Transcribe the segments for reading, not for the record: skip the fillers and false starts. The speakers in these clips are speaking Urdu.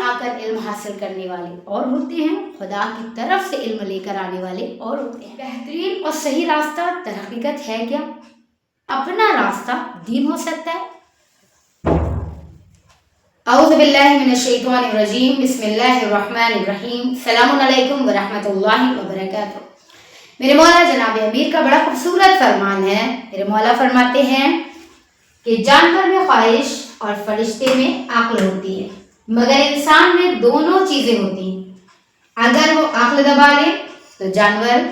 آ کر علم حاصل کرنے والے اور ہوتے ہیں، خدا کی طرف سے علم لے کر آنے والے اور ہوتے ہیں۔ بہترین اور صحیح راستہ در حقیقت ہے کیا؟ اپنا راستہ دین ہو سکتا ہے۔ اعوذ باللہ من الشیطان الرجیم، بسم اللہ الرحمن الرحیم، السلام علیکم ورحمۃ اللہ وبرکاتہ۔ میرے مولا جناب امیر کا بڑا خوبصورت فرمان ہے۔ میرے مولا فرماتے ہیں کہ جانور میں خواہش اور فرشتے میں عقل ہوتی ہے، مگر انسان میں دونوں چیزیں ہوتی ہیں۔ اگر وہ عقل دبا لے تو جانور،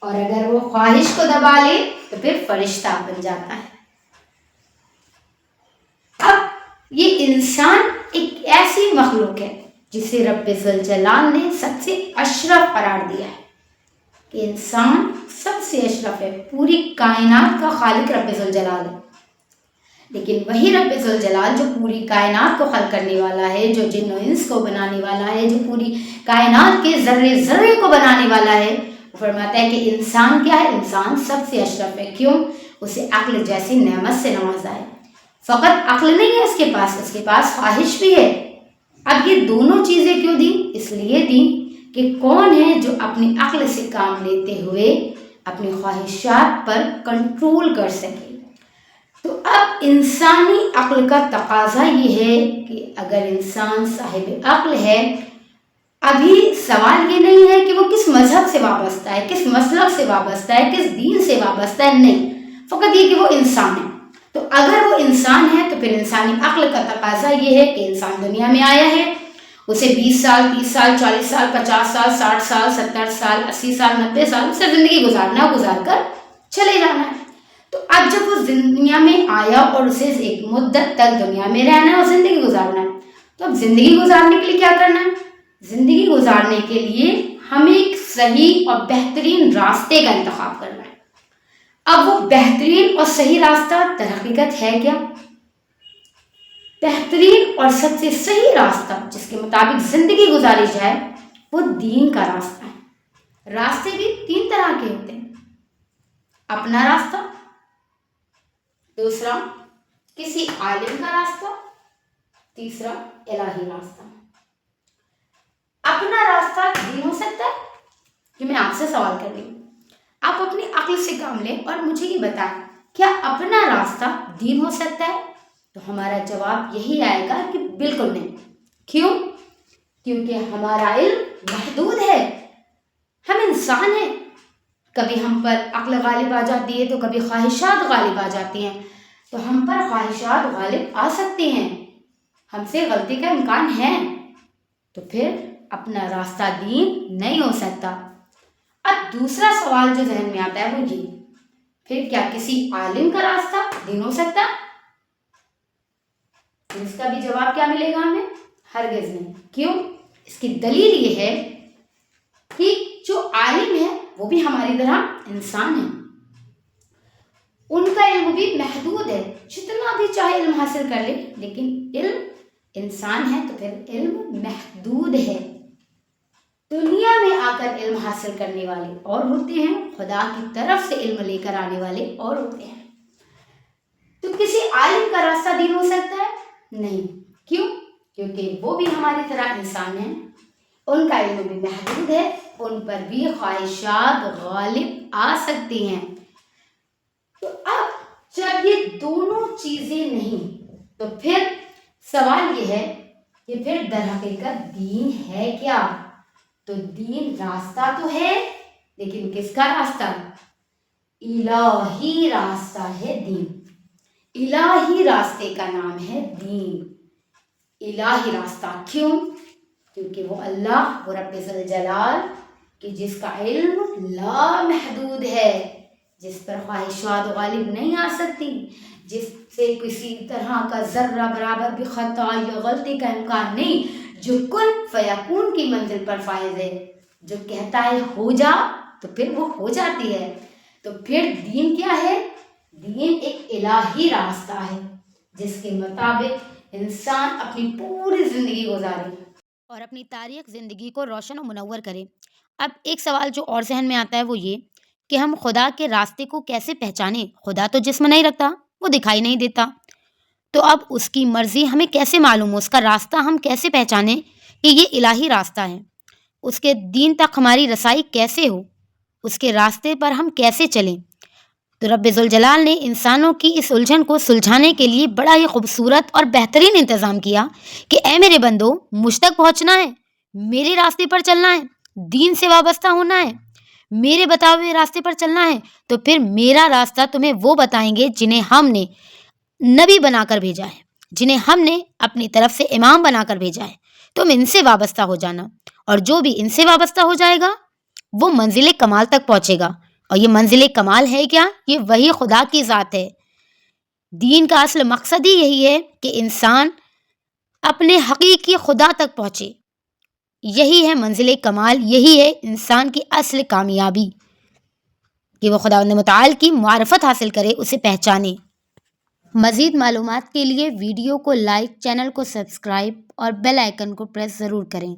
اور اگر وہ خواہش کو دبا لے تو پھر فرشتہ بن جاتا ہے۔ اب یہ انسان ایک ایسی مخلوق ہے جسے رب ذوالجلال نے سب سے اشرف قرار دیا ہے کہ انسان سب سے اشرف ہے، پوری کائنات کا خالق رب ذوالجلال ہے۔ لیکن وہی رب ذوالجلال جو پوری کائنات کو خلق کرنے والا ہے، جو جن و انس کو بنانے والا ہے، جو پوری کائنات کے ذرے ذرے کو بنانے والا ہے، وہ فرماتا ہے کہ انسان کیا ہے؟ انسان سب سے اشرف ہے۔ کیوں؟ اسے عقل جیسی نعمت سے نوازا ہے۔ فقط عقل نہیں ہے اس کے پاس خواہش بھی ہے۔ اب یہ دونوں چیزیں کیوں دیں؟ اس لیے دیں کہ کون ہے جو اپنی عقل سے کام لیتے ہوئے اپنی خواہشات پر کنٹرول کر سکے۔ تو اب انسانی عقل کا تقاضا یہ ہے کہ اگر انسان صاحب عقل ہے، ابھی سوال یہ نہیں ہے کہ وہ کس مذہب سے وابستہ ہے، کس مسلک سے وابستہ ہے، کس دین سے وابستہ ہے، نہیں، فقط یہ کہ وہ انسان ہے۔ تو اگر وہ انسان ہے تو پھر انسانی عقل کا تقاضا یہ ہے کہ انسان دنیا میں آیا ہے، اسے 20 سال 30 سال 40 سال 50 سال 60 سال 70 سال 80 سال 90 سال اسے زندگی گزار کر چلے جانا ہے۔ تو اب جب وہ دنیا میں آیا اور اسے ایک مدت تک دنیا میں رہنا ہے اور زندگی گزارنا ہے، تو اب زندگی گزارنے کے لیے کیا کرنا ہے؟ زندگی گزارنے کے لیے ہمیں ایک صحیح اور بہترین راستے کا انتخاب کرنا ہے۔ اب وہ بہترین اور صحیح راستہ در حقیقت ہے کیا؟ بہترین اور سب سے صحیح راستہ جس کے مطابق زندگی گزاری جائے وہ دین کا راستہ ہے۔ راستے بھی 3 طرح کے ہوتے ہیں: اپنا راستہ، دوسرا کسی عالم کا راستہ، تیسرا الہی راستہ۔ اپنا راستہ دین ہو سکتا ہے؟ کہ میں آپ سے سوال کر رہی ہوں، آپ اپنی عقل سے کام لیں اور مجھے یہ بتائیں، کیا اپنا راستہ دین ہو سکتا ہے؟ تو ہمارا جواب یہی آئے گا کہ بالکل نہیں۔ کیوں؟ کیونکہ ہمارا علم محدود ہے، ہم انسان ہیں، کبھی ہم پر عقل غالب آ جاتی ہے تو کبھی خواہشات غالب آ جاتی ہیں، تو ہم پر خواہشات غالب آ سکتی ہیں، ہم سے غلطی کا امکان ہے، تو پھر اپنا راستہ دین نہیں ہو سکتا۔ اب دوسرا سوال جو ذہن میں آتا ہے وہ یہ، پھر کیا کسی عالم کا راستہ دین ہو سکتا؟ اس کا بھی جواب کیا ملے گا ہمیں؟ ہرگز نہیں۔ کیوں؟ اس کی دلیل یہ ہے کہ جو عالم ہے وہ بھی ہماری طرح انسان ہے، ان کا علم بھی محدود ہے، جتنا بھی چاہے علم حاصل کر لے، لیکن علم انسان ہے تو پھر علم محدود ہے۔ دنیا میں آ کر علم حاصل کرنے والے اور ہوتے ہیں، خدا کی طرف سے علم لے کر آنے والے اور ہوتے ہیں۔ تو کسی عالم کا راستہ دین ہو سکتا ہے؟ نہیں۔ کیوں؟ کیونکہ وہ بھی ہماری طرح انسان ہیں، ان کا علم بھی محدود ہے، ان پر بھی خواہشات غالب آ سکتی ہیں۔ تو اب جب یہ دونوں چیزیں نہیں تو پھر سوال یہ ہے کہ پھر در حقیقت دین ہے کیا؟ تو دین راستہ تو ہے، لیکن کس کا راستہ؟ الہی راستہ ہے دین۔ الہی راستے کا نام ہے دین۔ الہی راستہ کیوں؟ کیونکہ وہ اللہ، وہ رب ذوالجلال کہ جس کا علم لامحدود ہے، جس پر خواہشات غالب نہیں آ سکتی، جس سے کسی طرح کا ذرہ برابر بھی خطا یا غلطی کا امکان نہیں، جو کن فیکون کی منزل پر فائز ہے، جو کہتا ہے ہو جا تو پھر وہ ہو جاتی ہے۔ تو پھر دین کیا ہے؟ دین ایک الہی راستہ ہے جس کے مطابق انسان اپنی پوری زندگی گزارے اور اپنی تاریخ زندگی کو روشن و منور کرے۔ اب ایک سوال جو اور ذہن میں آتا ہے وہ یہ کہ ہم خدا کے راستے کو کیسے پہچانیں؟ خدا تو جسم نہیں رکھتا، وہ دکھائی نہیں دیتا، تو اب اس کی مرضی ہمیں کیسے معلوم ہو، اس کا راستہ ہم کیسے پہچانیں کہ یہ الہی راستہ ہے، اس کے دین تک ہماری رسائی کیسے ہو، اس کے راستے پر ہم کیسے چلیں؟ تو رب ذوالجلال نے انسانوں کی اس الجھن کو سلجھانے کے لیے بڑا ہی خوبصورت اور بہترین انتظام کیا کہ اے میرے بندو، مجھ تک پہنچنا ہے، میرے راستے پر چلنا ہے، دین سے وابستہ ہونا ہے، میرے بتائے ہوئے راستے پر چلنا ہے، تو پھر میرا راستہ تمہیں وہ بتائیں گے جنہیں ہم نے نبی بنا کر بھیجا ہے، جنہیں ہم نے اپنی طرف سے امام بنا کر بھیجا ہے۔ تم ان سے وابستہ ہو جانا، اور جو بھی ان سے وابستہ ہو جائے گا وہ منزل کمال تک پہنچے گا۔ اور یہ منزل کمال ہے کیا؟ یہ وہی خدا کی ذات ہے۔ دین کا اصل مقصد ہی یہی ہے کہ انسان اپنے حقیقی خدا تک پہنچے۔ یہی ہے منزل کمال، یہی ہے انسان کی اصل کامیابی، کہ وہ خداوند متعال کی معرفت حاصل کرے، اسے پہچانے۔ مزید معلومات کے لیے ویڈیو کو لائک، چینل کو سبسکرائب اور بیل آئیکن کو پریس ضرور کریں۔